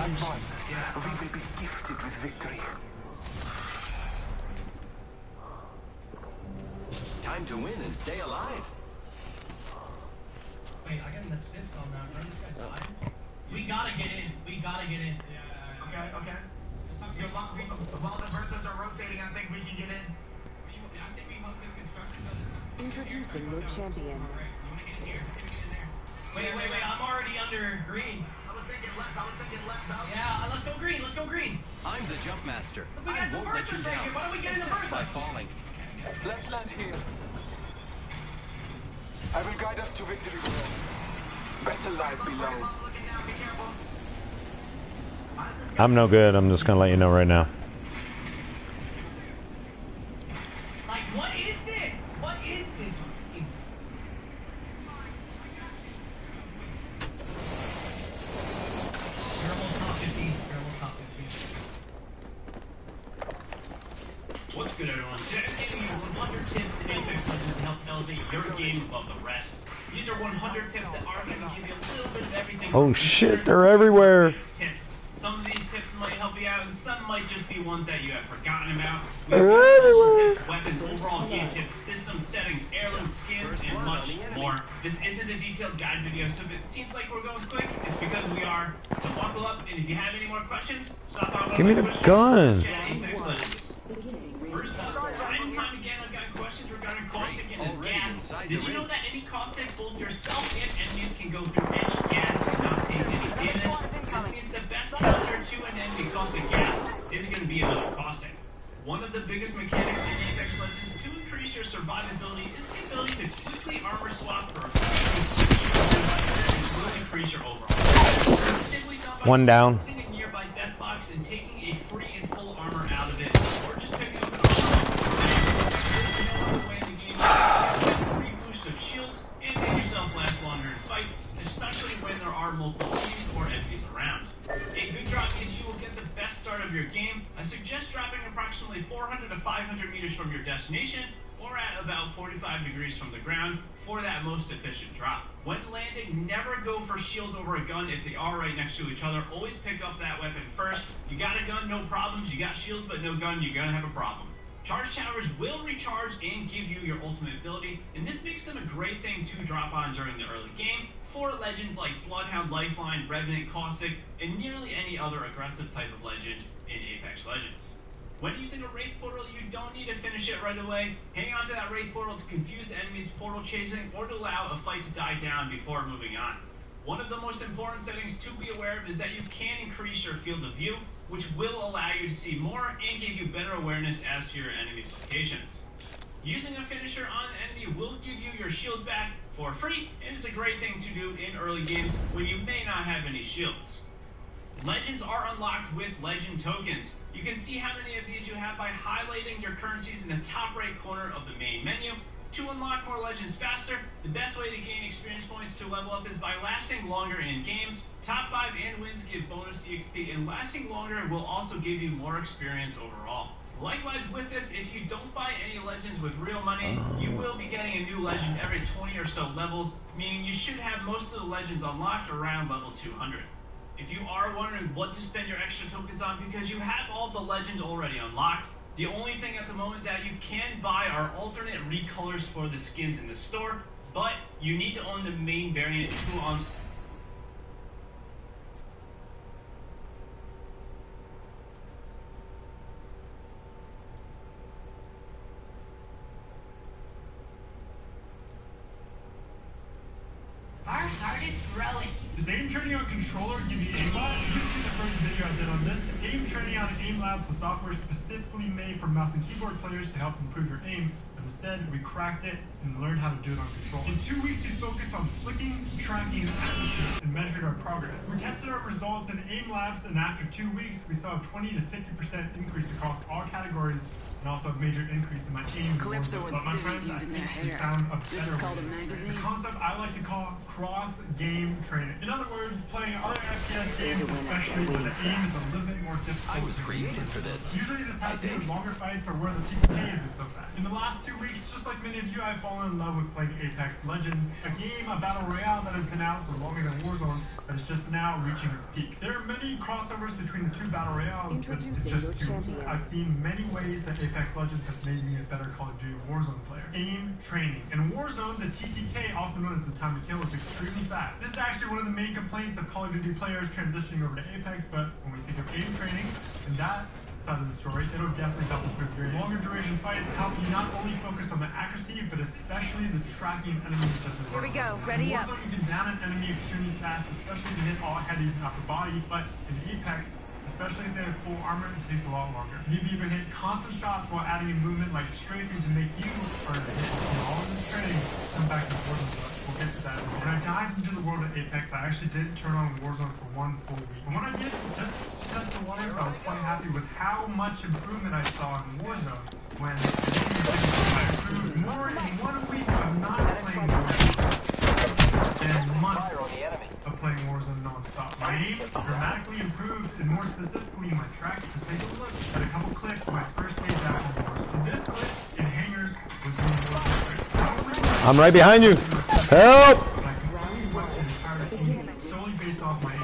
has won. We will be gifted with victory. Time to win and stay alive. Wait, I got an assist on that, bro. This guy's alive. We gotta get in. We gotta get in. Yeah. Okay, okay. While the berthas are rotating, I think we can get in. I think we must get construction done. Introducing your champion. Alright, you wanna get in here? Get in there. Wait, I'm already under green. I was thinking left, though. Yeah, let's go green, let's go green. I'm the jump master. We I got the won't let you berthas down, taken. Why don't we get in the except by berthas? falling. Let's land here. I will guide us to victory below. Battle lies below. I'm no good. I'm just gonna let you know right now. Like, what is this? What is this? You're almost top 15. You're almost top 15. What's good, everyone? Today I'm giving you 100 tips in Apex Legends to help elevate your game above the rest. These are 100 tips that are going to give you a little bit of everything. Oh shit, they're everywhere. Tips. Some of these tips might help you out, and some might just be ones that you have forgotten about. They're everywhere. Tips, weapons, overall game tips, system settings, heirloom skins, and much more. This isn't a detailed guide video, so if it seems like we're going quick, it's because we are. So buckle up, and if you have any more questions, stop on. Give me the gun. First up, time and time again, I've got questions regarding caustic and his gas. Did you know that any caustic, both yourself and enemies, can go through any gas and not take any damage? This means the best counter to an enemy caustic gas is going to be another caustic. One of the biggest mechanics in Apex Legends to increase your survivability is the ability to quickly armor swap for a will increase your overall. One down. A nearby death box and taking a free and full armor out of it, or just picking up an armor. Way in the game, free boost of shields and make yourself last longer in fights, especially when there are multiple teams or enemies around. A good drop means you will get the best start of your game. I suggest dropping approximately 400 to 500 meters from your destination, or at about 45 degrees from the ground for that most efficient drop. When landing, never go for shields over a gun if they are right next to each other. Always pick up that weapon first. You got a gun, no problems. You got shields but no gun, you're gonna have a problem. Charge towers will recharge and give you your ultimate ability, and this makes them a great thing to drop on during the early game for legends like Bloodhound, Lifeline, Revenant, Caustic, and nearly any other aggressive type of legend in Apex Legends. When using a Wraith Portal, you don't need to finish it right away. Hang on to that Wraith Portal to confuse enemies portal chasing or to allow a fight to die down before moving on. One of the most important settings to be aware of is that you can increase your field of view, which will allow you to see more and give you better awareness as to your enemy's locations. Using a finisher on an enemy will give you your shields back for free, and it's a great thing to do in early games when you may not have any shields. Legends are unlocked with legend tokens. You can see how many of these you have by highlighting your currencies in the top right corner of the main menu. To unlock more legends faster, the best way to gain experience points to level up is by lasting longer in games. Top 5 and wins give bonus EXP, and lasting longer will also give you more experience overall. Likewise with this, if you don't buy any legends with real money, you will be getting a new legend every 20 or so levels, meaning you should have most of the legends unlocked around level 200. If you are wondering what to spend your extra tokens on because you have all the legends already unlocked, the only thing at the moment that you can buy are alternate recolors for the skins in the store, but you need to own the main variant to Our heart is growing. Does aim training on controller give you aim lab? You can see the first video I did on this. Aim training on aim lab was software specifically made for mouse and keyboard players to help improve your aim. But instead, we cracked it and learned how to do it on controller. In 2 weeks, we focused on flicking, tracking, and measured our progress. We tested our results in aim labs, and after 2 weeks, we saw a 20 to 50% increase across all categories, and also a major increase in my aim. Calypso and Civ using their hair. This is called a magazine. The concept I like to call cross-game training. In other words, playing other FPS games, especially where the aim is a little bit more difficult. I was created for this. Usually this has to do with longer fights or where the TPK isn't so fast. In the last 2 few weeks, just like many of you, I've fallen in love with playing Apex Legends, a game, a battle royale that has been out for longer than Warzone, but is just now reaching its peak. There are many crossovers between the two battle royales, but it's Introducing just your two. champion. I've seen many ways that Apex Legends has made me a better Call of Duty Warzone player. Aim training. In Warzone, the TTK, also known as the time to kill, is extremely fast. This is actually one of the main complaints of Call of Duty players transitioning over to Apex, but when we think of aim training, and that side of the story, it'll definitely help improve your aim. Longer duration fights help you not only focus on the accuracy, but especially the tracking enemies. Here we go, ready up. You can down an enemy extremely fast, especially to hit all headies and upper body, but in Apex, especially if they have full armor, it takes a lot longer. You can even hit constant shots while adding in movement like strafing to make you harder to hit. And all of this training come back to Warzone, but we'll get to that. When I dived into the world of Apex, I actually did turn on Warzone for 1 full week. And when I did, just test the waters, I was quite happy with how much improvement I saw in Warzone when I improved more in 1 week of not playing Warzone than months of playing Warzone non-stop. My aim dramatically improved, and more specifically my tracking. Just take a look at a couple clips of my first day back on Warzone. So this clip in Hangars was doing Warzone. I'm right behind you. Help! But I completely went an entire team solely based off my aim.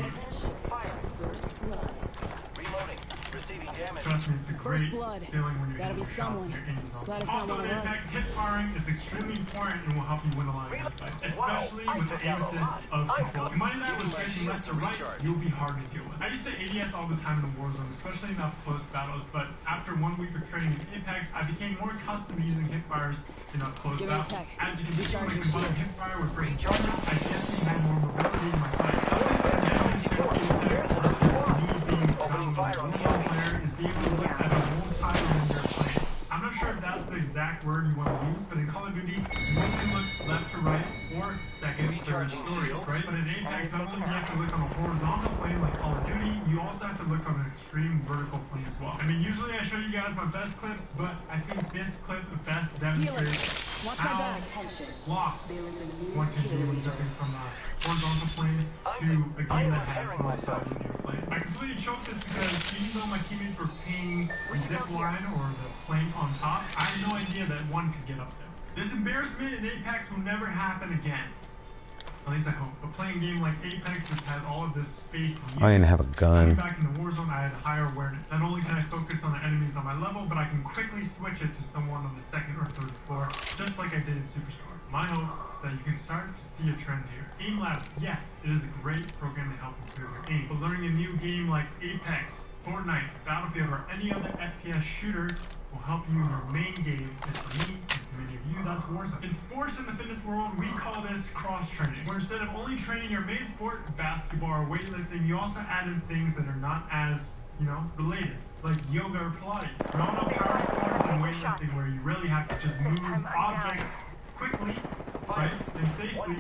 Trust me, it's a great feeling when you're Gotta be hitting shots someone. and your aim's on. Glad it's not Also, one in of us. Apex, hip firing is extremely important and will help you win a lot of gunfights, especially with the aim assist of control. You might not with switching left to right, you'll be hard to deal with. I used to ADS all the time in the Warzone, especially in up close battles, but after 1 week of training in Apex, I became more accustomed to using hip fires in up close Give me a battles. sec. As you can see, Recharge when I your combined shields. hip fire with breaking charges, I definitely had more mobility in my fight. Generally speaking, Apex versus me being opening fire on the enemy player is being able to look at a whole title when you're playing. I'm not sure if that's the exact word you want to use, but in Call of Duty, you mostly look left to right or second, third story, right? But in Apex, not only do you have to look on a horizontal plane like Call of Duty, you also have to look on an extreme vertical plane as well. I mean, usually I show you guys my best clips, but I think this clip best demonstrates Watch my how back. Attention. lost There is a new one can do kill when leader. jumping from a horizontal plane to a game that has both sides of your plane. I completely choked this because even though my teammates were paying the zip line or the plane on top, I had no idea that one could get up there. This embarrassment in Apex will never happen again. At least I hope. But playing a game like Apex, which has all of this space to use, I didn't have a gun. back in the Warzone, I had higher awareness. Not only can I focus on the enemies on my level, but I can quickly switch it to someone on the second or third floor, just like I did in Superstar. My hope is that you can start to see a trend here. Aim Labs, yes, it is a great program to help improve your aim, but learning a new game like Apex, Fortnite, Battlefield, or any other FPS shooter will help you in your main game, and for me, and for many of you, that's Warzone. In sports and the fitness world, we call this cross-training, where instead of only training your main sport, basketball or weightlifting, you also add in things that are not as, related, like yoga or Pilates. We all know power sports and weightlifting where you really have to just move objects quickly, right, and safely,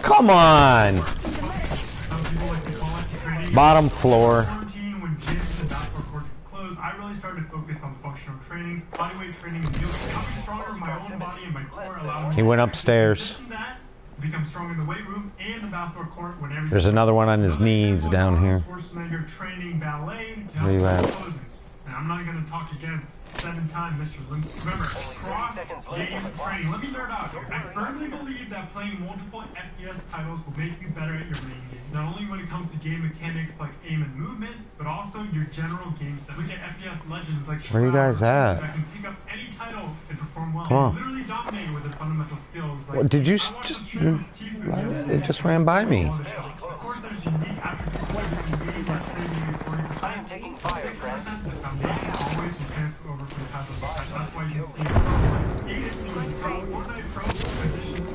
Come on! some people like to call it training. Bottom floor. Quarantine, when gyms and basketball courts were closed, I really started to focus on functional training, bodyweight training, and yoga. Becoming stronger in my own body and my core allowed me He went upstairs. that, become strong in the weight room and the basketball court whenever. There's another one on his knees down here. Schwarzenegger training ballet to Where you help at? with closing. And I'm not going to talk against 7-time Mr. Olympic. Remember, cross-game training. Let me nerd out here. I firmly believe that playing multiple FPS titles will make you better at your main game. Not only when it comes to game mechanics like aim and movement, but also your general game set. Look at FPS legends like Where you guys at? that can pick up any title and perform well. Come on. They literally dominate with their fundamental skills. Like, What, did you I watched just... a stream of Tifu yesterday. It just ran by me. Of course, there's unique attributes like training maybe 40%. I am taking fire, friends. The foundation always will transfer over from type of defense. That's why you see Aiden being pro, Fortnite pro, position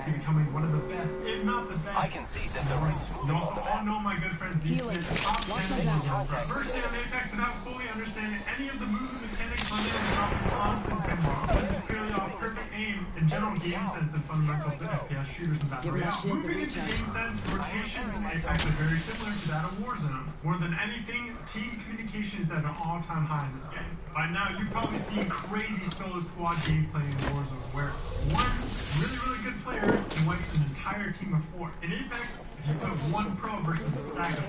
becoming one of the best, if not the best. I can see that the rings You move also on the all map. know my good friend Zeke is the top 10 in the world. First day of Apex without fully understanding any of the movement mechanics under the top of constant pinball. This is purely off perfect aim and general game sense and fundamentals to FPS shooters and battle Give my royale. shields a Moving into recharge. game sense, rotations in Apex are very similar to that of Warzone. More than anything, team communication is at an all-time high in this game. By now, you've probably seen crazy solo squad gameplay in Warzone, where one really good player can wipe an entire team of 4. In Apex, if you put one pro versus a stack of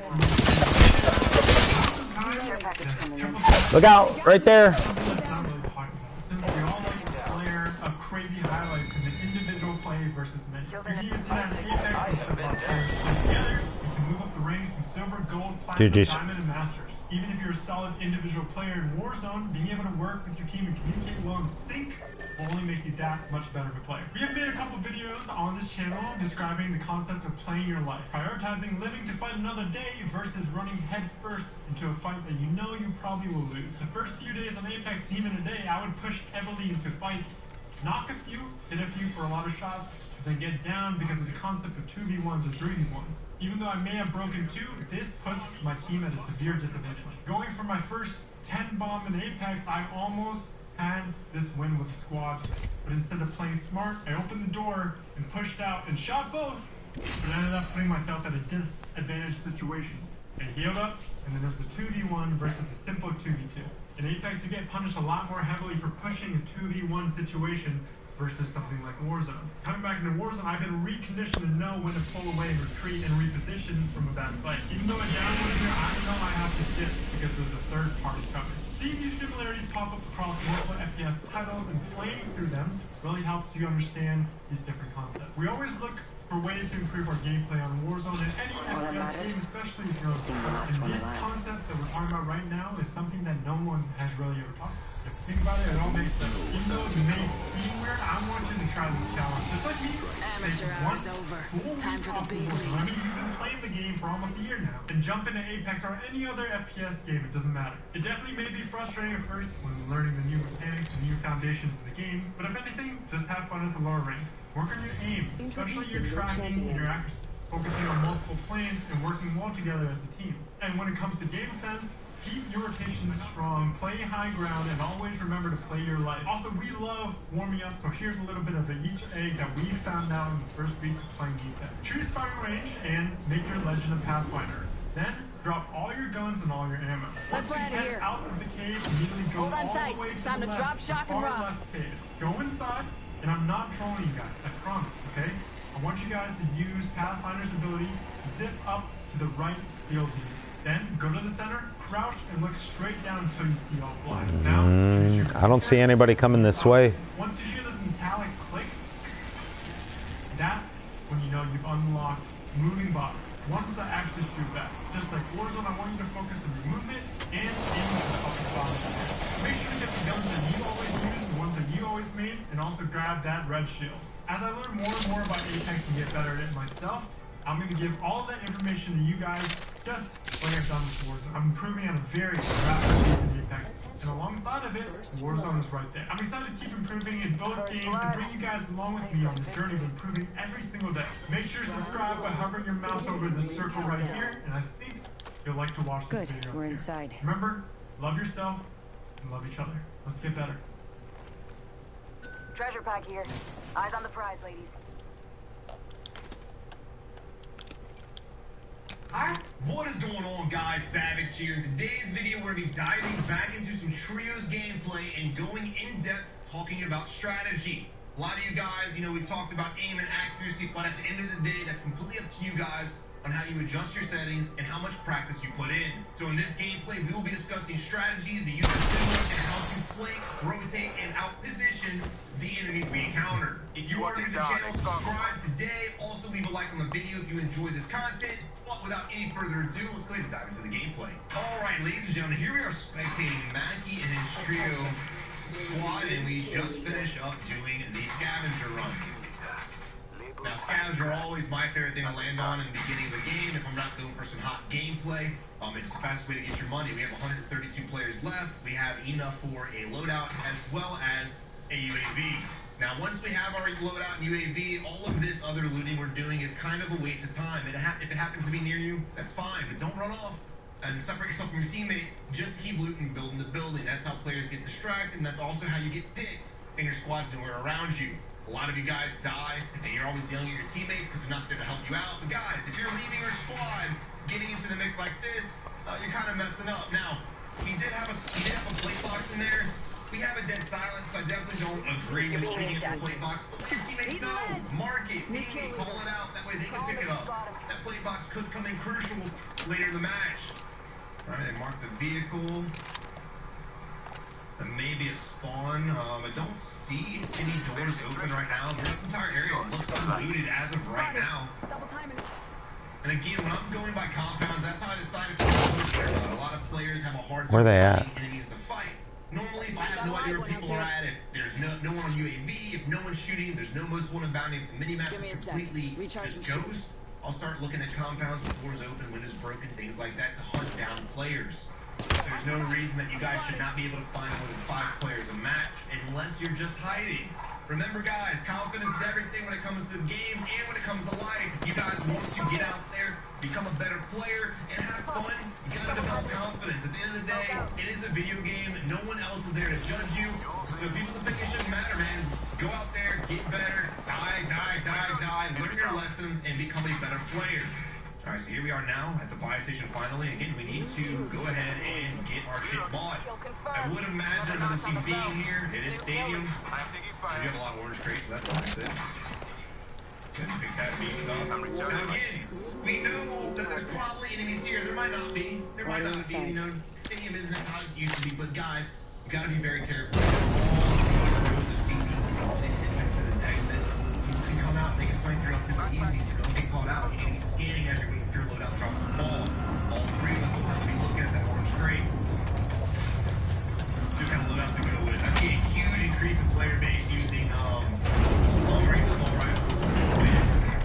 3, Look out! Right there! That's not really talking about. Since we all like to flare a crazy highlight from the individual play versus many. You can see that Apex is about players together. You can move up the ranks from silver, gold, platinum, diamond, and masters. Even if you're a solid individual player in Warzone, being able to work with your team and communicate well and think will only make you that much better of a player. We have made a couple videos on this channel describing the concept of playing your life, prioritizing living to fight another day versus running head first into a fight that you know you probably will lose. The first few days on Apex, even a day, I would push heavily into fights, knock a few, hit a few for a lot of shots, then get down because of the concept of 2v1s or 3v1s. Even though I may have broken 2, this puts my team at a severe disadvantage. Going for my first 10 bomb in Apex, I almost had this win with the squad. But instead of playing smart, I opened the door and pushed out and shot both. But I ended up putting myself at a disadvantaged situation. I healed up, and then there's the 2v1 versus a simple 2v2. In Apex, you get punished a lot more heavily for pushing a 2v1 situation versus something like Warzone. Coming back into Warzone, I've been reconditioned to know when to pull away and retreat and reposition from a bad fight. Even though I down one here, I know I have to dip because there's a third party coming. Seeing these similarities pop up across multiple FPS titles and playing through them really helps you understand these different concepts. We always look for ways to improve our gameplay on Warzone and any FPS game, especially if you're on solo. And these concepts that we're talking about right now is something that no one has really ever talked about. If you think about it, it all makes sense. Even though it may seem weird, I want you to try this challenge. Just like me, Amateur hour's over. Time for the big leagues. I mean, you've been playing the game for almost a year now. And jump into Apex or any other FPS game, it doesn't matter. It definitely may be frustrating at first when learning the new mechanics and new foundations of the game, but if anything, just have fun at the lower ranks. Work on your aim, especially your tracking and your accuracy. Focusing on multiple planes and working well together as a team. And when it comes to game sense, keep your rotations strong, play high ground, and always remember to play your life. Also, we love warming up, so here's a little bit of an Easter egg that we found out in the first week of playing defense. Choose firing range and make your Legend of Pathfinder. Then, drop all your guns and all your ammo. Let's land here. Out of the cave, immediately go Hold on all tight. the way It's to time the to left, drop, shock, the and far rock. left cave. Go inside, and I'm not trolling you guys, I promise, okay? I want you guys to use Pathfinder's ability to zip up to the right steel beam. Then, go to the center, crouch, and look straight down until you see all black. Now, I don't see anybody coming this way. once you hear this metallic click, that's when you know you've unlocked moving box. Ones that actually shoot back. Just like Warzone, I want you to focus on your movement and aiming for the upper bottom. Make sure to get the guns that you always use, the ones that you always made, and also grab that red shield. As I learn more and more about Apex and get better at it myself, I'm going to give all of that information to you guys just like I've done with Warzone. I'm improving at a very rapid pace in Apex, and alongside of it, Warzone is right there. I'm excited to keep improving in both games and bring you guys along with me on this journey of improving every single day. Make sure to subscribe by hovering your mouse over this circle right here, and I think you'll like to watch this Good, video. we're inside. Remember, love yourself and love each other. Let's get better. Treasure pack here. Eyes on the prize, ladies. What is going on, guys? Savage here. In today's video, we're going to be diving back into some trios gameplay and going in depth talking about strategy. A lot of you guys, we talked about aim and accuracy, but at the end of the day, that's completely up to you guys on how you adjust your settings and how much practice you put in. So in this gameplay, we will be discussing strategies that you can similar and how to flank, rotate, and outposition the enemies we encounter. If you are new to the channel, subscribe today. Also leave a like on the video if you enjoy this content. But without any further ado, let's go ahead and dive into the gameplay. Alright, ladies and gentlemen, here we are spectating Mackie and his trio squad, and we just finished up doing the scavenger run. Now, scavs are always my favorite thing to land on in the beginning of the game if I'm not going for some hot gameplay. It's the fastest way to get your money. We have 132 players left. We have enough for a loadout as well as a UAV. Now, once we have our loadout and UAV, all of this other looting we're doing is kind of a waste of time. If it happens to be near you, that's fine, but don't run off and separate yourself from your teammate just to keep looting and building the building. That's how players get distracted, and that's also how you get picked and your squad's nowhere around you. A lot of you guys die, and you're always yelling at your teammates because they're not there to help you out. But guys, if you're leaving your squad, getting into the mix like this, you're kind of messing up. Now, we did have a plate box in there. We have a dead silence, so I definitely don't agree with speaking into the plate box. But let your teammates know, mark it, ping it, call it out. That way they can pick it up. That plate box could come in crucial later in the match. All right, they marked the vehicle. Maybe a spawn. I don't see any doors open right now. This entire area looks unlooted as of right now. And again, when I'm going by compounds, that's how I decided to go. A lot of players have a hard time finding enemies to fight. Normally, if I have no idea where people are at, if there's no one on UAV, if no one's shooting, there's no most wanted bounty, if the minimap is completely just ghost, I'll start looking at compounds with doors open, windows broken, things like that to hunt down players. There's no reason that you guys should not be able to find more than 5 players a match unless you're just hiding. Remember guys, confidence is everything when it comes to the game and when it comes to life. If you guys want to get out there, become a better player, and have fun, you gotta develop confidence. At the end of the day, it is a video game. No one else is there to judge you. So people think it shouldn't matter, man. Go out there, get better, die, learn your lessons, and become a better player. Alright, so here we are now at the buy station finally. Again, we need to go ahead and get our shit bought. I would imagine another team being here. It is stadium. We have a lot of orange crates, so that's nice. Pick that beast up. Now again, we know that there's probably enemies here. There might not be. There might not be. You know, stadium isn't how it used to be. But guys, you gotta be very careful. Come out, they can snipe you up to the easy, so don't get caught out. You need to be scanning as you're waiting for your loadout drop the ball. All 3 of us will have to be looking at that orange screen. So what kind of loadouts we go with. I see a huge increase in player base using long-range assault rifles.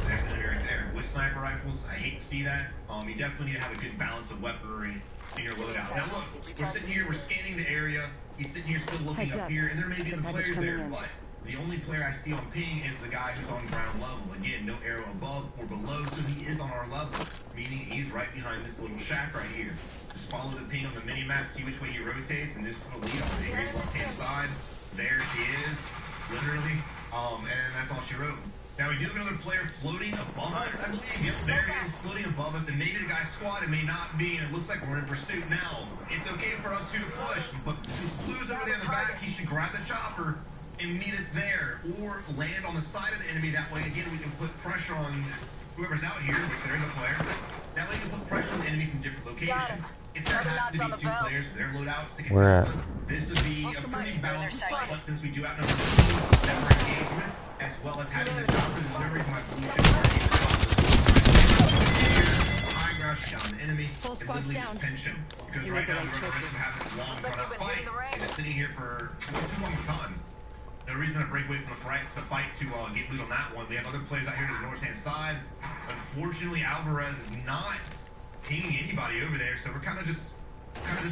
Right there. With sniper rifles, I hate to see that. You definitely need to have a good balance of weaponry in your loadout. Now look, we're sitting here, we're scanning the area. He's sitting here still looking up here, and there may be the players there, but the only player I see on ping is the guy who's on ground level. Again, no arrow above or below, so he is on our level, meaning he's right behind this little shack right here. Just follow the ping on the mini-map, see which way he rotates, and just put a lead on it. Here's left-hand side. There she is, literally. And that's all she wrote. Now we do have another player floating above us, I believe. Yep, there he is, floating above us, and maybe the guy's squad, it may not be, and it looks like we're in pursuit now. It's okay for us to push, but Blue's over there in the back, he should grab the chopper and meet us there, or land on the side of the enemy. That way, again, we can put pressure on whoever's out here, which there is a player. That way, we can put pressure on the enemy from different locations. If there has to be 2 players, their loadouts to get this would be a pretty balanced fight, but since we do outnumber the that we're engagement, as well as having the choppers, there's no reason why Blue should already high ground shut down the enemy. Full squad's down. Tension. Because right now, we're going to have this long fight, and it's sitting here for too long a time. No reason to break away from the fight to get loot on that one. We have other players out here to the north-hand side. Unfortunately, Alvarez is not pinging anybody over there, so we're kind of just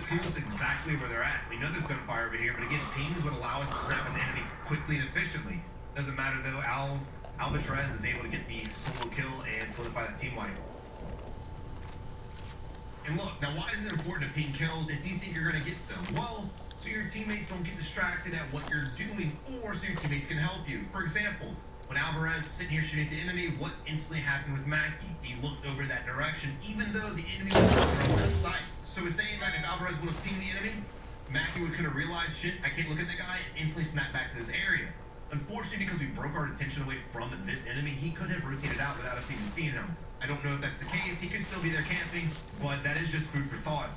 told us exactly where they're at. We know there's gunfire over here, but again, pings would allow us to snap an enemy quickly and efficiently. Doesn't matter though, Alvarez is able to get the solo kill and solidify that team wipe. And look, now why is it important to ping kills if you think you're going to get them? Well, so your teammates don't get distracted at what you're doing, or so your teammates can help you. For example, when Alvarez was sitting here shooting at the enemy, what instantly happened with Mackie? He looked over that direction, even though the enemy was on the site. So it's saying that if Alvarez would have pinged the enemy, Mackie could have realized, shit, I can't look at the guy, and instantly snap back to this area. Unfortunately, because we broke our attention away from this enemy, he could have rotated out without us even seeing him. I don't know if that's the case. He could still be there camping, but that is just food for thought.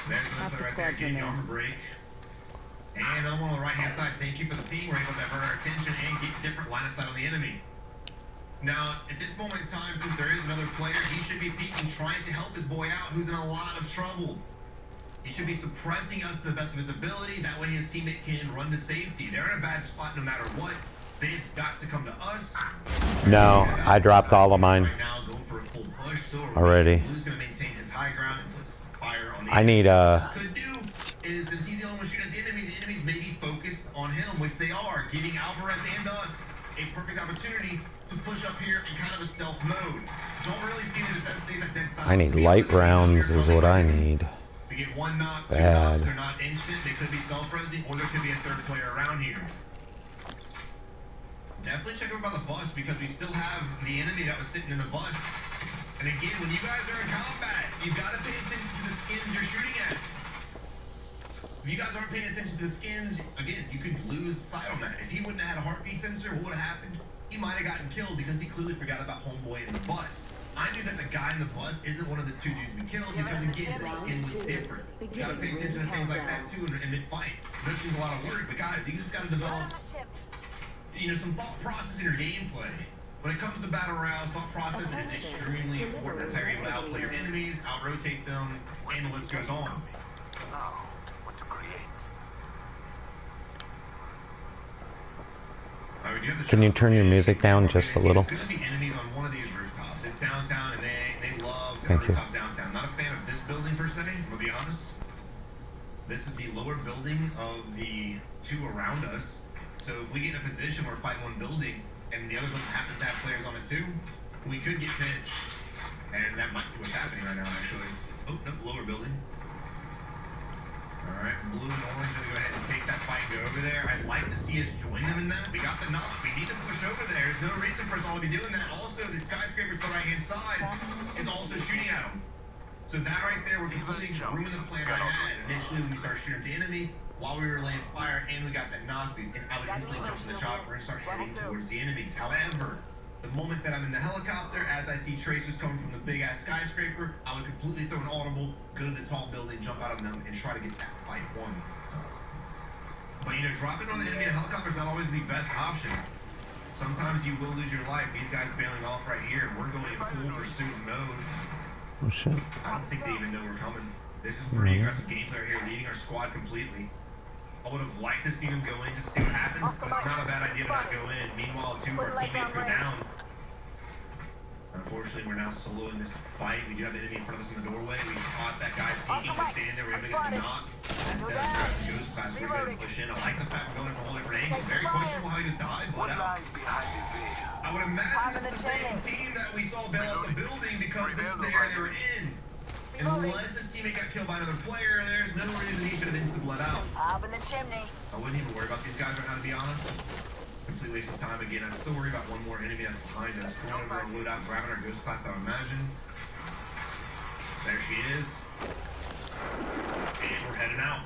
There's another right there, getting the armor break. And another one on the right-hand side. Thank you for the ping. We're able to divert our attention and get different line of sight on the enemy. Now, at this moment in time, since there is another player, he should be peeking, trying to help his boy out, who's in a lot of trouble. He should be suppressing us to the best of his ability. That way his teammate can run to safety. They're in a bad spot no matter what. They've got to come to us. No, I dropped all of mine right now, going for a full push, so already. Who's going to maintain his high ground and put fire on the I need could do is, since he's the only one shooting at the enemies may be focused on him, which they are, giving Alvarez and us a perfect opportunity to push up here in kind of a stealth mode. Don't really see the necessity that dead side. I need light rounds is what I need. To get one knock, two knocks, they're not instant. They could be self-resing, or there could be a third player around here. Definitely check over by the bus, because we still have the enemy that was sitting in the bus. And again, when you guys are in combat, you've got to pay attention to the skins you're shooting at. If you guys aren't paying attention to the skins, again, you could lose sight on that. If he wouldn't have had a heartbeat sensor, what would have happened? He might have gotten killed because he clearly forgot about homeboy in the bus. I knew that the guy in the bus isn't one of the 2 dudes we killed because again, the skin was different. You gotta pay attention to things like that too in mid-fight. This is a lot of work, but guys, you just gotta develop, some thought process in your gameplay. When it comes to battle royales, thought process is extremely important. That's how you're able to outplay your enemies, out-rotate them, and the list goes on. Now, what to create? Can you turn your music down just a little? There's gonna be enemies on one of these rooftops. It's downtown, and they love Thank you. rooftops downtown. Not a fan of this building per se, I'm gonna be honest. This is the lower building of the 2 around us. So if we get in a position where we're fighting one building, and the other building happens to have players on it too, we could get pinched. And that might be what's happening right now, actually. Oh, no, lower building. Alright, blue and orange, gonna go ahead and take that fight and go over there. I'd like to see us join them in that. We got the knock. We need to push over there. There's no reason for us all to be doing that. Also, the skyscraper to the right-hand side is also shooting at them. So that right there, we're completely ruining the plan I had. Initially, when we started shooting at the enemy, while we were laying fire, and we got that knock, and I would instantly jump to the chopper and start heading towards the enemies. However, the moment that I'm in the helicopter, as I see tracers coming from the big-ass skyscraper, I would completely throw an audible, go to the tall building, jump out of them, and try to get that fight won. But, dropping on the enemy in a helicopter is not always the best option. Sometimes you will lose your life. These guys bailing off right here, and we're going in full pursuit mode. Oh, shit. I don't think they even know we're coming. This is pretty aggressive gameplay here, leading our squad completely. I would have liked to see them go in just to see what happens, but it's not a bad idea to not go in. Meanwhile, 2 of our teammates go down. Unfortunately, we're now solo in this fight. We do have the enemy in front of us in the doorway. We caught that guy peeking. We're standing there. We're able to get the knock. And goes fast. We're going to push in. I like the fact we're going from a whole different angle. Very questionable how he just died. What lies behind the veil? I would imagine it's the same team that we saw bail out the building because it's there they were in. Unless the teammate got killed by another player, there's no reason he should have insta-bled out. Up in the chimney. I wouldn't even worry about these guys right now, to be honest. Complete waste of time again. I'm still worried about one more enemy that's behind us. Going over our loadout, grabbing our ghost class, I would imagine. There she is. And we're heading out.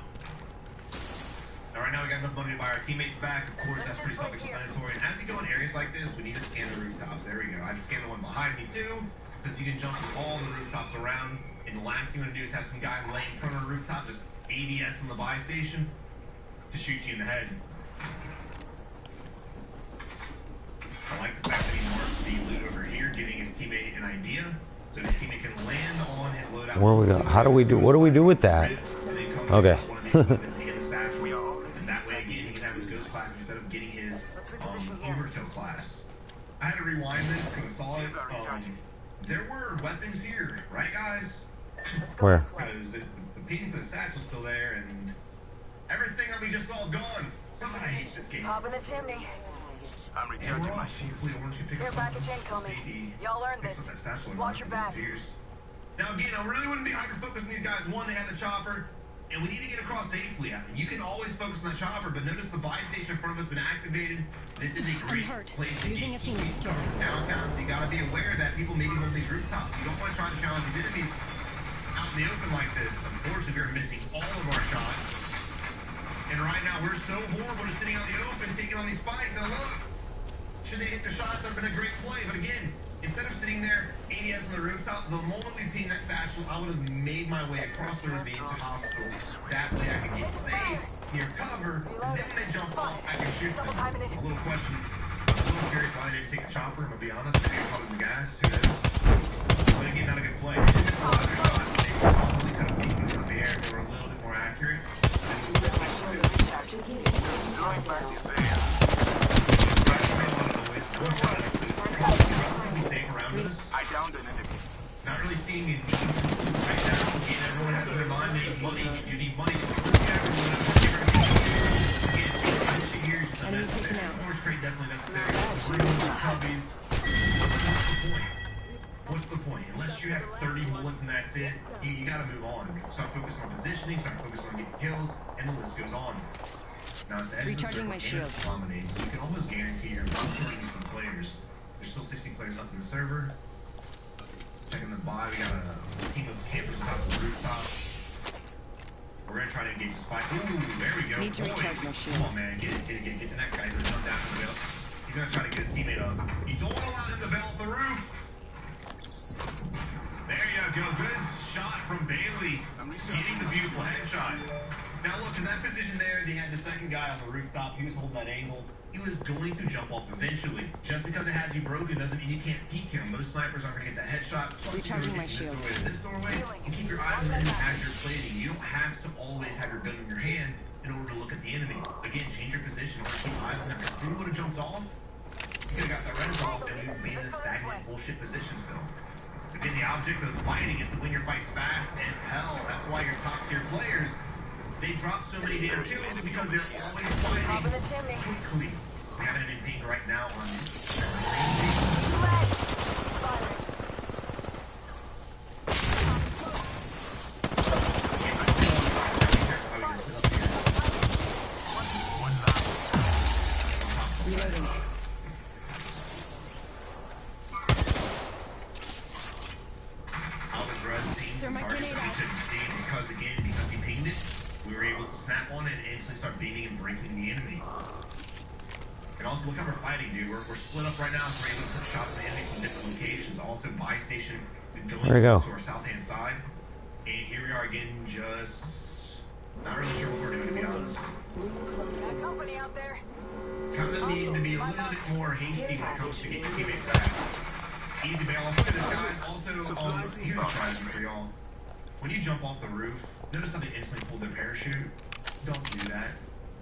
Now, right now, we got enough money to buy our teammates back. Of course, that's pretty self-explanatory. And as we go in areas like this, we need to scan the rooftops. There we go. I just scanned the one behind me, too, because you can jump from all the rooftops around. And the last thing you want to do is have some guy laying in front of a rooftop, just ADS on the buy station, to shoot you in the head. I like the fact that he marked the loot over here, giving his teammate an idea, so his teammate can land on his loadout. Where we go? How do we do? What do we do with that? Okay. We are already and that way again, he can have his ghost class instead of getting his overkill class. I had to rewind this because I saw it. There were weapons here, right, guys? Where? Because the ping for the satchel's still there, and everything that we just saw is gone. God, I hate this game. Up in the chimney. I'm recharging my shields. Care package incoming. Y'all learned this. Just watch your back. Now again, I really wouldn't be hyper-focused on these guys. One, they have the chopper, and we need to get across safely. I mean, you can always focus on that chopper, but notice the buy station in front of us has been activated. This is a great place to Using a Phoenix killer. downtown, so you gotta be aware that people may be on these rooftops. You don't want to try to challenge these enemies out in the open like this. Unfortunately, we're missing all of our shots. And right now, we're so horrible just sitting out in the open, taking on these fights. Now look, should they hit the shots, that would have been a great play. But again, instead of sitting there, ADS on the rooftop, the moment we pinged that satchel, I would have made my way across the ravine to the hospital. That way I could get safe, near cover, and then when they jump off, I can shoot them. A little question. I'm a little curious why they didn't take the chopper, I'm gonna be honest. Maybe it's probably the gas, who knows? But again, not a good play. They missed a lot of their shots. They probably could have beaten them from the air if they were a little bit more accurate. Drawing back the veil. I downed an enemy. Not really seeing it right now. Again, everyone has in their mind they need money. You need money. Enemy taken out. Force trade definitely necessary. What's the point? Unless you have 30 bullets and that's it, you gotta move on. Start focusing on positioning, start focusing on getting kills, and the list goes on. Now, Recharging my shield. So you can almost guarantee you're about to lose some players. There's still 60 players left in the server. Checking the buy, we got a team of campers out the rooftop. We're gonna try to engage this fight. Ooh, there we go. Need to recharge my shields. Come on, man, get the next guy. He's gonna jump down from the middle. He's gonna try to get his teammate up. You don't want to allow him to bail off the roof. Bailey getting the beautiful headshot. Now look, in that position there, they had the second guy on the rooftop. He was holding that angle. He was going to jump off eventually. Just because it has you broken doesn't mean you can't peek him. Most snipers aren't going to get that headshot. Recharging my shield. This doorway, and keep your eyes on him as you're plating. You don't have to always have your gun in your hand in order to look at the enemy. Again, change your position or keep eyes on him. If you would have jumped off, you could have got that red off and we would be in a stagnant bullshit position still. Again, the object of fighting is to win your fights fast, and hell, that's why your top tier players, they drop so many damn kills because they're always fighting quickly. We have an enemy ping right now on look how we're fighting, dude. We're split up right now, so we're able to put shots in the enemy from different locations. Also, buy station going to our south-hand side. And here we are again, just not really sure what we're doing, to be honest. That company out there. Kind of need to be a little bit more hasty when it comes to getting your teammates back. Easy bail. Look at this guy. Also, here's a try for y'all. When you jump off the roof, notice how they instantly pull their parachute. Don't do that.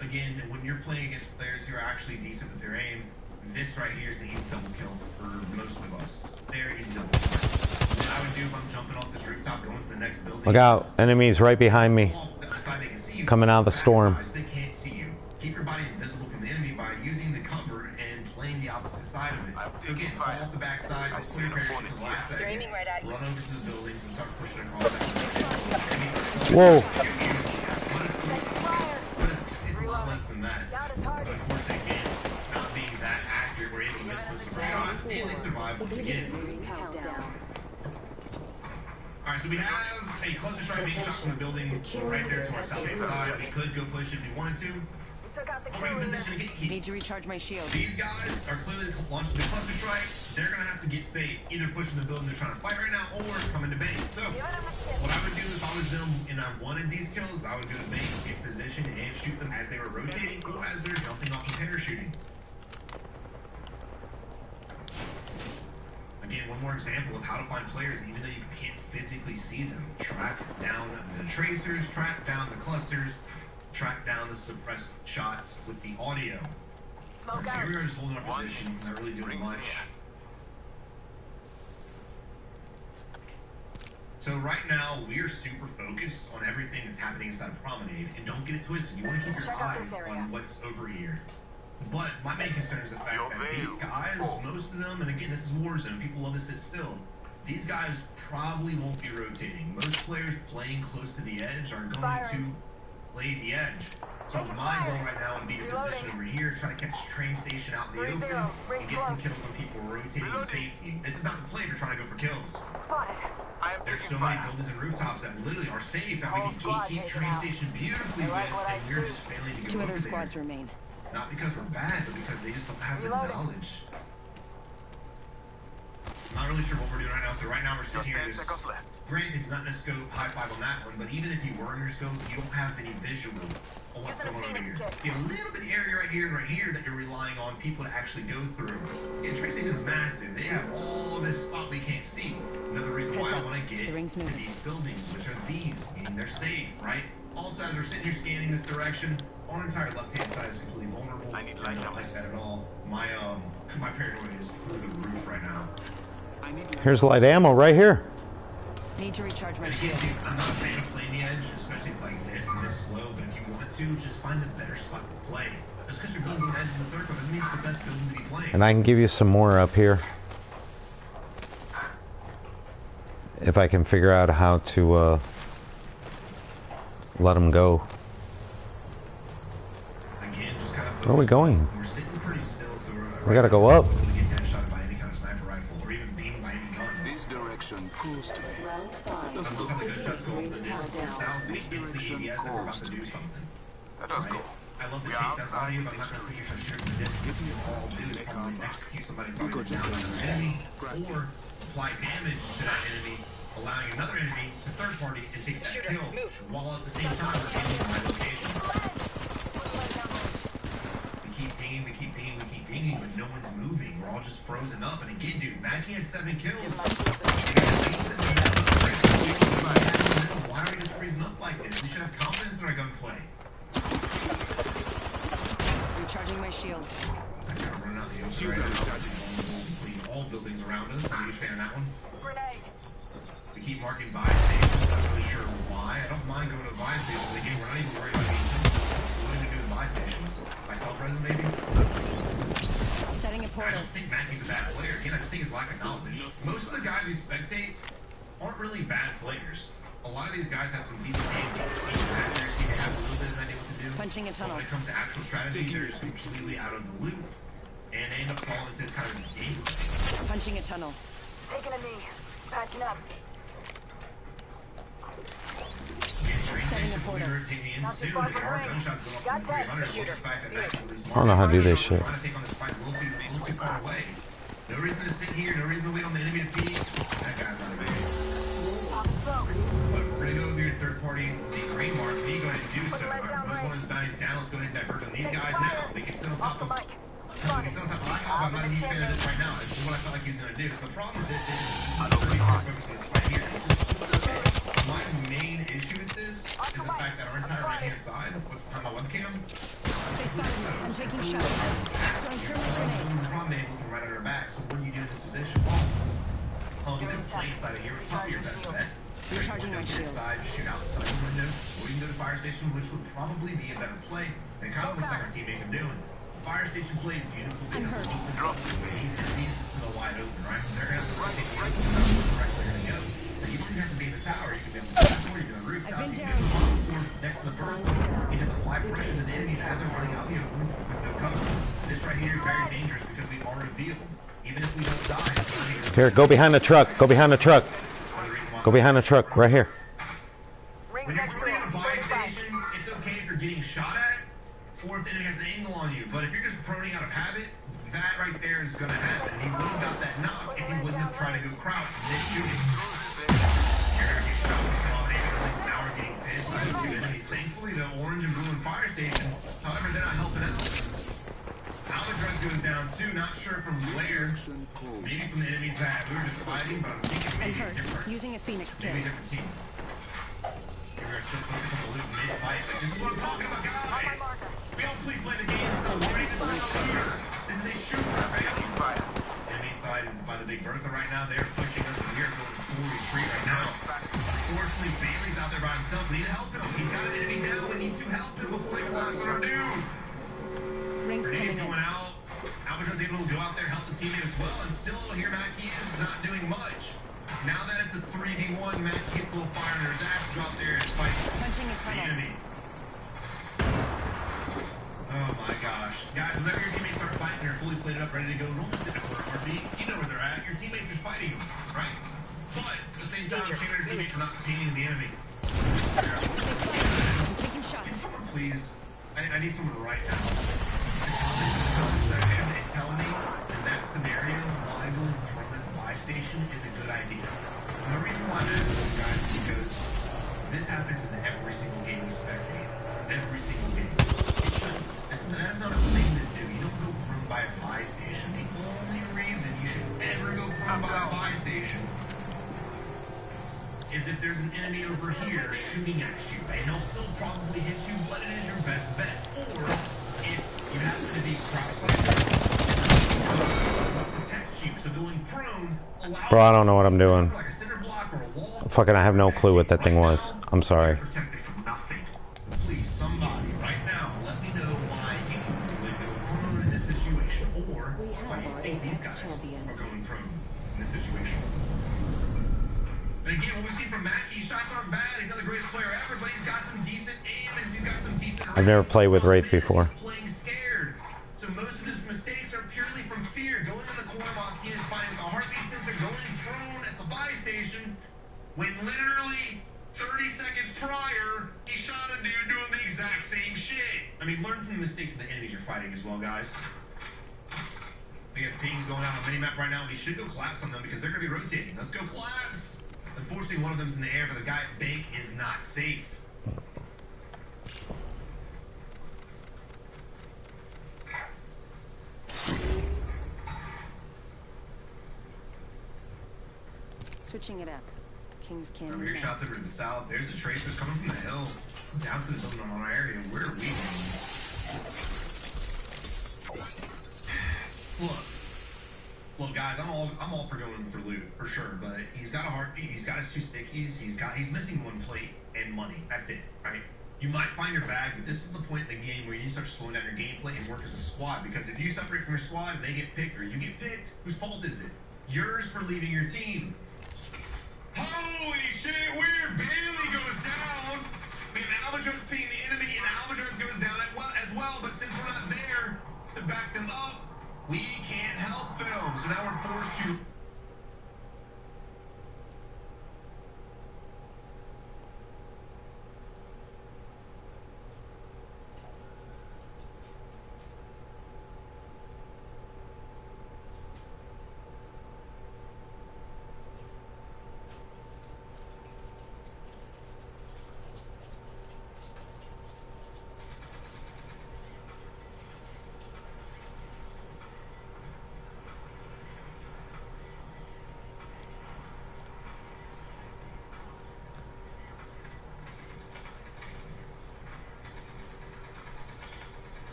Again, when you're playing against players who are actually decent with their aim, this right here is the easy double kill for most of us. Very easy double kill. What I would do if I'm jumping off this rooftop going to the next building. Look out, enemies right behind me. Coming out of the storm. They can't see you. Keep your body invisible from the enemy by using the cover and playing the opposite side of it. So again, fall off the backside, pull your parachute to the last second, run over to the buildings and start pushing across that. Whoa. Alright, so we have a cluster strike being shot from the building right there to our south-hand side. We could go push if we wanted to. Need to recharge my shield. These guys are clearly launching the cluster strike. They're going to have to get safe, either pushing the building they're trying to fight right now, or coming to base. So, what I would do if I was them and I wanted these kills, I would go to base, get position, and shoot them as they were rotating or as they're jumping off and parachuting. Again, one more example of how to find players even though you can't physically see them. Track down the tracers, track down the clusters, track down the suppressed shots with the audio. Smoke out. Here we are just holding our position, not really doing much. So right now, we are super focused on everything that's happening inside of Promenade, and don't get it twisted. You want to keep your eye on what's over here. But my main concern is the fact that these guys, most of them, and again, this is Warzone, people love to sit still. These guys probably won't be rotating. Most players playing close to the edge are going to play the edge. So my goal right now would be to position over here, try to catch a train station out in the open, and get some kills when people are rotating in safety. This is not the play, we're trying to go for kills. There's so many buildings and rooftops that literally are safe that we can keep train station beautifully with, and we're just failing to go over there. 2 other squads remain. Not because we're bad, but because they just don't have the knowledge. Not really sure what we're doing right now, so right now we're sitting here. Granted, it's not in a scope, high five on that one, but even if you were in your scope, you don't have any visual on what's going on over here. You have a little bit of area right here and right here that you're relying on people to actually go through. Yeah, train station's massive. They have all this spot we can't see. Another reason why I want to get to these buildings, which are these, meaning they're safe, right? Also, as we're sitting here scanning this direction, our entire left-hand side is completely vulnerable. I don't like that at all. My paranoia is through the roof right now. Here's light ammo right here. Need to recharge my shield. I'm not a fan of playing the edge, especially like this and this slow, but if you want to, just find a better spot to play. Just because you're building the edge in the circle doesn't mean it's the best building to be playing. And I can give you some more up here. If I can figure out how to let them go. Again, just kind of where are we going? We're sitting pretty still, so we gotta go up. Close to me. Let's go. This direction calls to me. Let us go. We are outside the history. Let's get inside and make our mark. We got just like or apply damage to that enemy allowing another enemy to third party and take that Shooter, kill, move. while at the same time retaining my location. We keep pinging, but no one's moving. We're all just frozen up. And again, dude, Mackie has 7 kills. Why are we just freezing up like this? We should have confidence in our gunplay. Recharging my shields. I gotta run out the open right now. Clean all buildings around us. I'm a huge fan of that one. Grenade. We keep marking buy stations. I'm not really sure why. I don't mind going to the buy stations. Again, we're not even worried about getting them. What do we do with buy stations? Like self-resin, maybe? Setting a I portal. don't think Mackey's a bad player. Again, I just think his lack of knowledge. Most of the guys we spectate aren't really bad players. A lot of these guys have some decent aim. They have a little bit of idea what to do. Punching a tunnel. But when it comes to actual strategy, they're just completely out of the loop. And they end up falling into kind of game. Punching a tunnel. Taking a knee. Patching up. Setting a portal. Not too far from ring. Got that. Shooter. I don't know how to do this shit. No reason to sit here, no reason to wait on the enemy to peek. That guy's not available. But we're gonna go over your third party, the green mark. Me, go ahead and do so. Most one's bounties down. Let's go ahead and diverge on these guys now. We can sit on top of. We can sit on top of my house. I'm not a huge fan of this right now. This is what I felt like he was gonna do. So the problem with this is right here. My main issue with this is the fact that our entire right-hand side, what's behind my webcam, They spotted me. I'm taking shots. Throwing thermite grenade. right under her back. So what do you do in this position? You can play inside of here. It's probably your best bet. Recharging my shields. Shoot outside the window, or you can go to the fire station, which would probably be a better play. It kind of looks like our teammates are doing. The fire station plays beautiful. I'm hurt. Drop the wide open, right? They're gonna have to right where they're gonna go. You don't have to be in the tower. You can be on the second floor. You can be on the rooftop. I've been You down. can be on the floor next to the first floor. You just apply pressure to the enemies as they're running out the open with no cover. This right here is very dangerous because we are revealed. Even if we don't die. Here, go behind the truck. Go behind the truck. Go behind the truck, right here. When you're running at a buy station, it's okay if you're getting shot at, or if the enemy has an angle on you. But if you're just proning out of habit, that right there is going to happen. He wouldn't have got that knock if he wouldn't have tried to go crouch and then shooting. You're going to get shot with combination. Now we're getting pinned by the two enemies. Thankfully, the orange and blue and fire station, however, they're not helping out. Albatross goes down too, not sure from where. Maybe from the enemies that we were just fighting, but I'm thinking maybe I'm hurt. different. Using a Phoenix kit. Maybe a different team. Maybe we're still focused on the loot mid-fight. This is what I'm talking about, guys! We all please play the game. This is a shooter, right? Enemy side is by the Big Bertha right now. They're pushing us. We are going full retreat right now. Unfortunately, Bailey's out there by himself. We need to help him. He's got an enemy now. We need to help him before he wants to do. Rings coming in. Going out. Albatross able to go out there, help the teammate as well, and still here Mackie is not doing much. Now that it's a 3v1, Mackie gets a little fire under his ass, go out there and fight Punching a the tunnel. enemy. Oh my gosh. Guys, whenever your teammates start fighting, they're fully plated up, ready to go, don't sit for a heartbeat. You know where they're at. Your teammates are fighting them, right? But at the same time, your teammates are not containing the enemy. They spotted me. I'm taking shots. Please, I need someone right now. Tell me in that scenario why going from the buy station is a good idea. And the reason why that is, guys, is because this happens in every single game we spectate. Every single game. That's not a thing to do. You don't go from by a buy station. The only reason you should ever go from by a buy station is if there's an enemy over here shooting at you. And they'll still probably hit you, but it is your best bet. Or if you happen to be cross-sided, protect you. So going prone allows Bro, I don't know what I'm doing. like a center block or a wall. Fucking, I have no clue what that thing was. I'm sorry. Protected from nothing. Please, somebody, right now, let me know why you would go prone in this situation. Or We have why you our think these Apex guys champions. are going prone in this situation. And again, what we see from Mackie, shots aren't bad. He's not the greatest player ever, but he's got some decent aim and he's got some decent. I've never played with Wraith before. Playing scared. So most of his mistakes are purely from fear. Going in the corner while he is fighting with a heartbeat sensor, going prone at the buy station, when literally 30 seconds prior, he shot a dude doing the exact same shit. I mean, learn from the mistakes of the enemies you're fighting as well, guys. We have pings going out on the minimap right now. We should go collapse on them because they're going to be rotating. Let's go collapse. Unfortunately, one of them's in the air, but the guy at bank is not safe. Switching it up. King's Canyon. Remember your shots over to the south. There's the tracers coming from the hill down to the building on our area. Where are we going? Look, guys, I'm all for going for loot for sure. But he's got a heartbeat. He's got his 2 stickies. He's missing 1 plate and money. That's it, right? You might find your bag, but this is the point in the game where you need to start slowing down your gameplay and work as a squad. Because if you separate from your squad and they get picked or you get picked, whose fault is it? Yours for leaving your team. Holy shit, weird. Bailey goes down. We have Albatross being the enemy, and Albatross goes down as well. But since we're not there to back them up, we can't help them. So now we're forced to...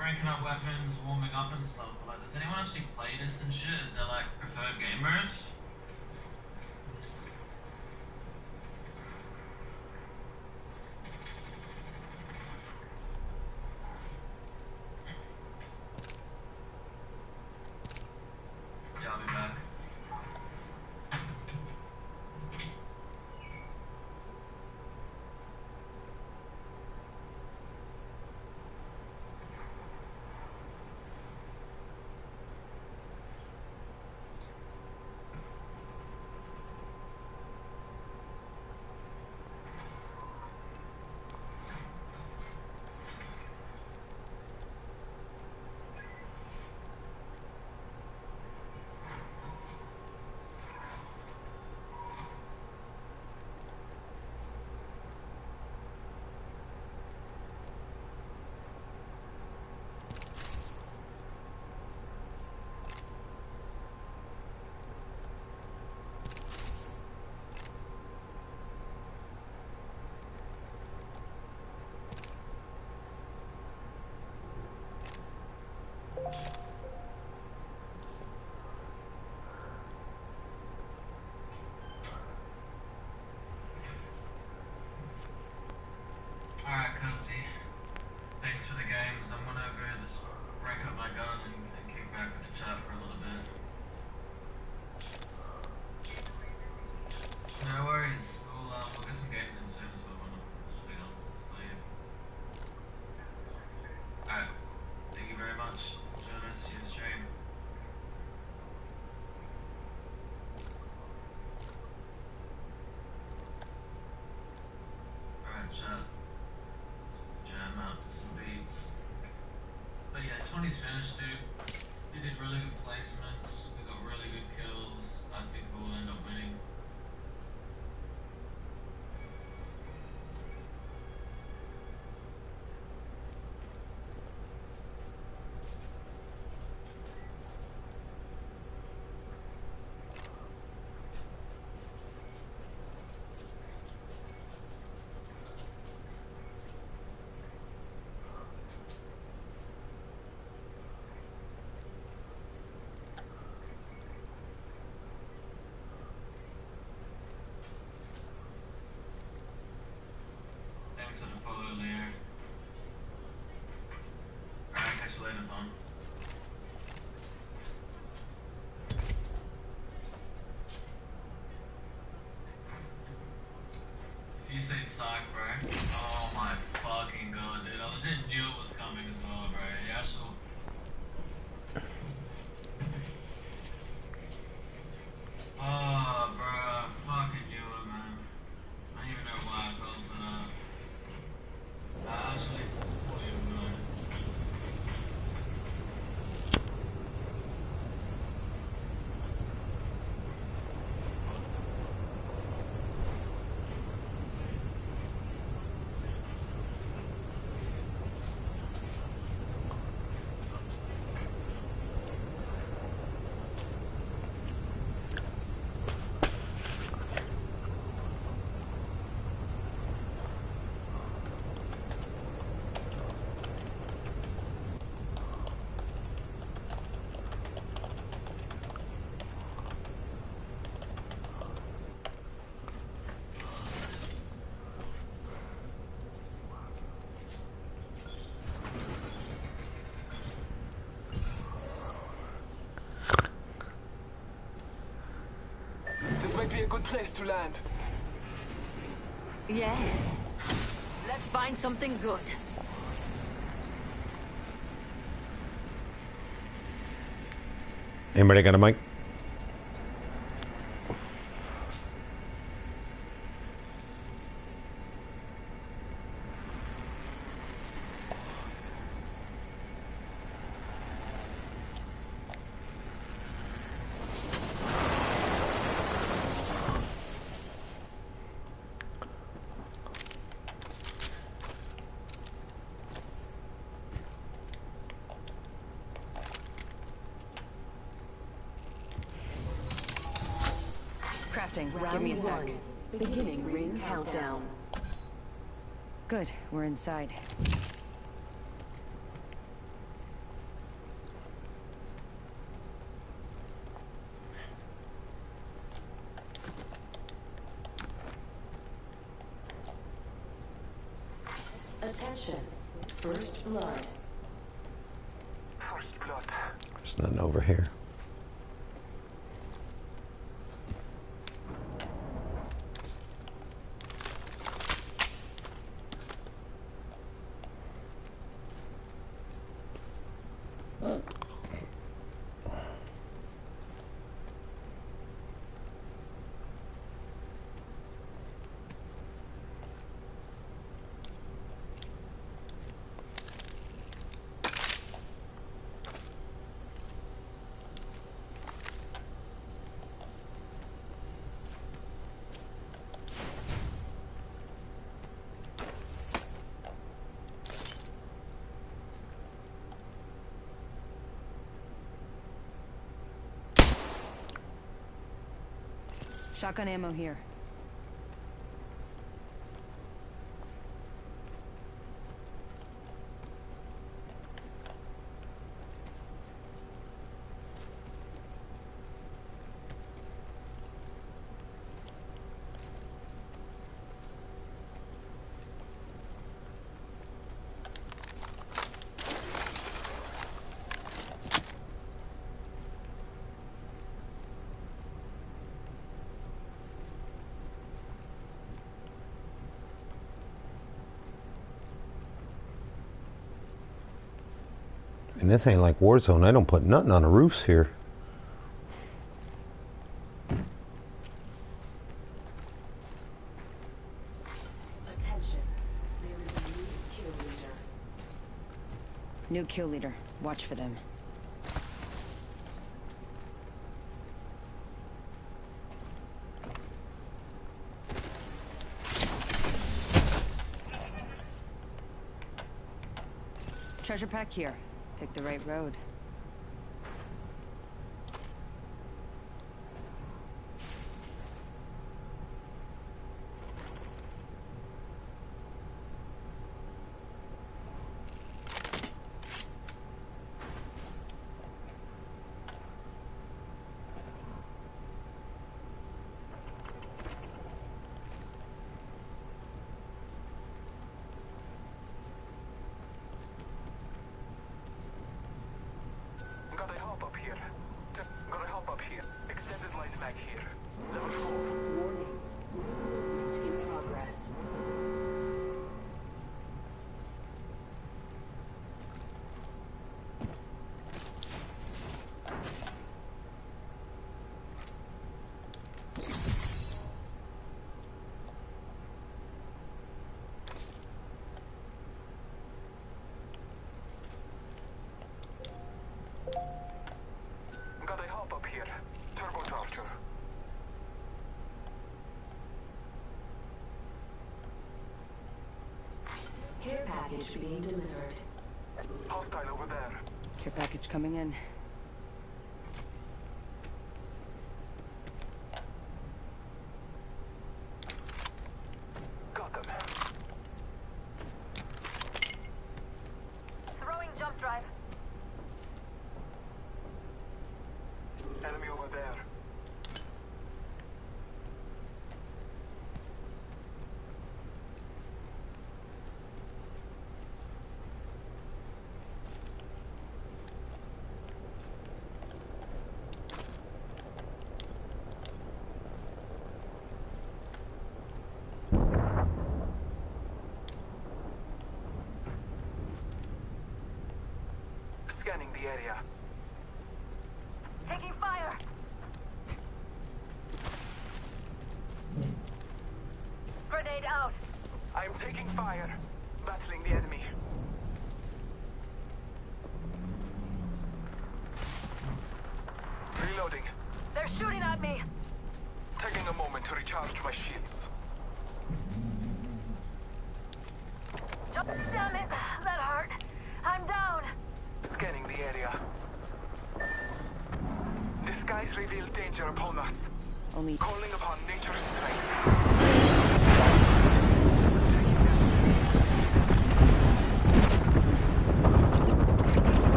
ranking up weapons, warming up and stuff, but like, does anyone actually play this and shit? Is there like preferred game modes? Yeah, I'll be back. Alright, Cozy. Thanks for the games. I'm gonna go just rank up my gun and kick back in the chat for a little bit. No worries. We'll get some games in soon as well. Something else to play. Alright. Thank you very much. Enjoy the rest of your stream. Alright, chat. Jam out to some beats. But yeah, 20's finished, dude. We did really good placements. We got really good kills. I think we'll end up winning. Thanks for the follow, Lear. Alright, catch you later, Tom. If you say sock, bro. Oh my fucking god, dude. I legit knew it was coming as well, bro. Yeah, sure. Oh, bro. a good place to land. Yes. Let's find something good. Anybody got a mic? Give me a sec. Beginning ring countdown. Good, we're inside. Attention. First blood. First blood. There's nothing over here. Shotgun ammo here. And this ain't like Warzone. I don't put nothing on the roofs here. Attention. There is a new kill leader. New kill leader. Watch for them. Treasure pack here. Pick the right road. Gotta help up here. Gotta help up here. Extended light mag here. Level 4. Warning. Movement in progress. Gotta help up here. Turbocharger. Care package being delivered. Hostile over there. Care package coming in. Got them. Throwing jump drive. Enemy over there. the area. Taking fire. Grenade out. I am taking fire. Battling the enemy. Reloading. They're shooting at me. Taking a moment to recharge my shields. Damn it, that hurt. I'm down. Scanning the area. The skies reveal danger upon us. Only Calling upon nature's strength.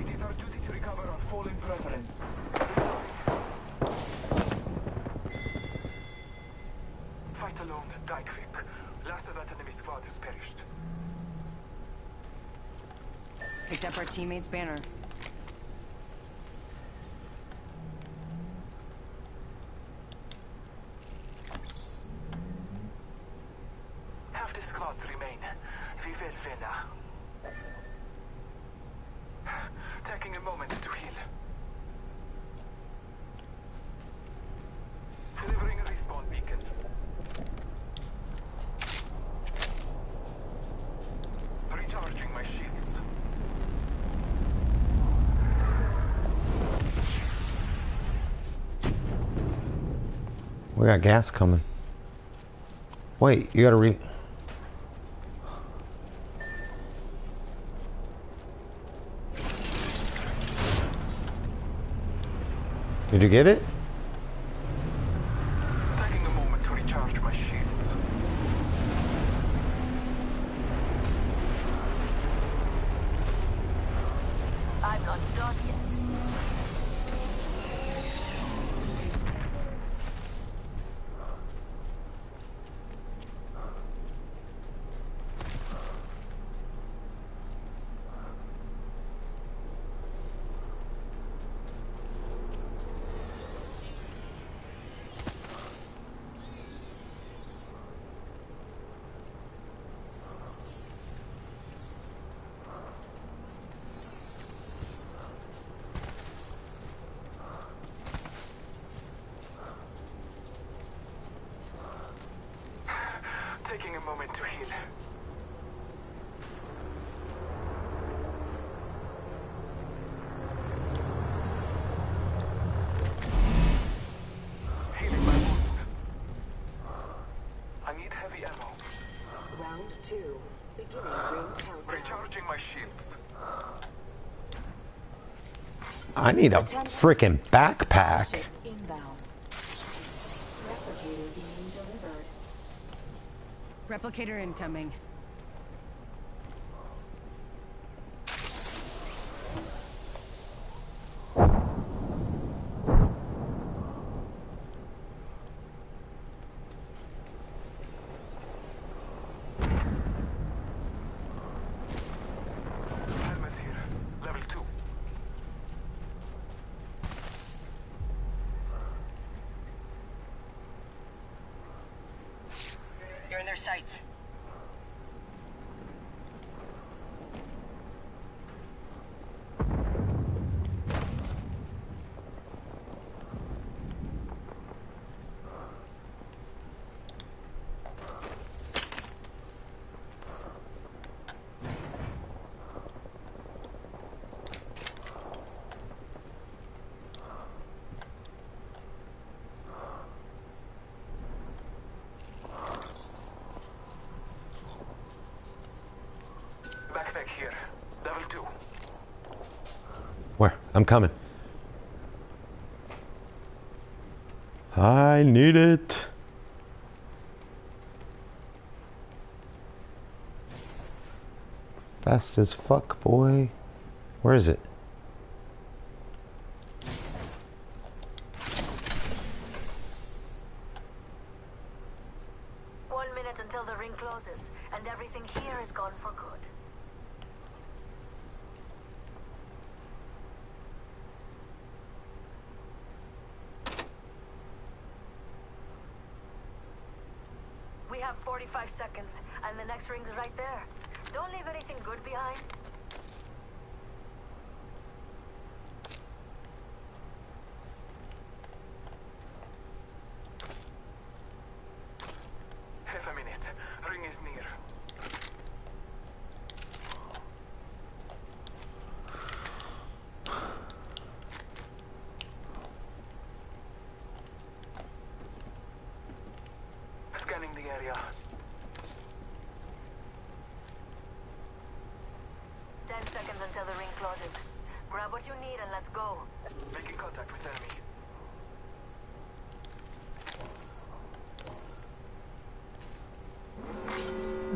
It is our duty to recover our fallen brethren. Fight alone, die quick. Last of that enemy squad has perished. picked up our teammate's banner. Half the squads remain. We will win. Taking a moment to heal. Delivering a respawn beacon. Recharging my shields. We got gas coming. Wait, you gotta Did you get it? Taking a moment to recharge my shields. I'm not done yet. Taking a moment to heal. Healing my wounds. I need heavy ammo. Round 2. Beginning ring countdown. Recharging my shields. I need a freaking backpack. Ship inbound. Replicator being delivered. Replicator incoming. Helmet here. Level 2. You're in their sights. Backpack here. Level 2. Where? I'm coming. I need it. Fast as fuck, boy. Where is it? One minute until the ring closes, and everything here is gone for good. We have 45 seconds, and the next ring's right there. Don't leave anything good behind. Scanning the area. 10 seconds until the ring closes. Grab what you need and let's go. Making contact with enemy.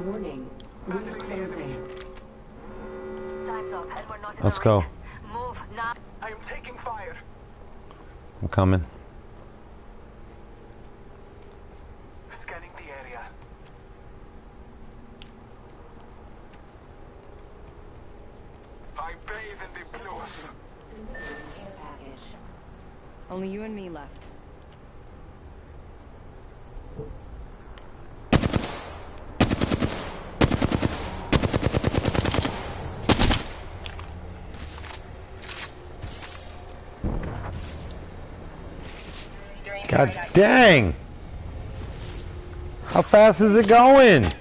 Warning. Ring closing. Time's up and we're not in Let's the go. ring. Move now. I am taking fire. I'm coming. Scanning the area. I bathe in the blues. Care package. Only you and me left. God dang! How fast is it going? Round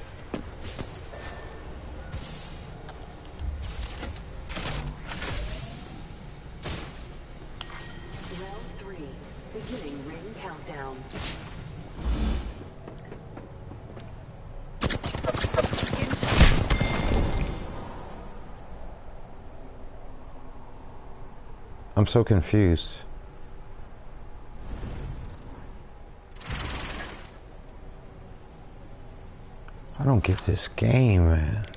3. Beginning ring countdown. I'm so confused. I don't get this game, man.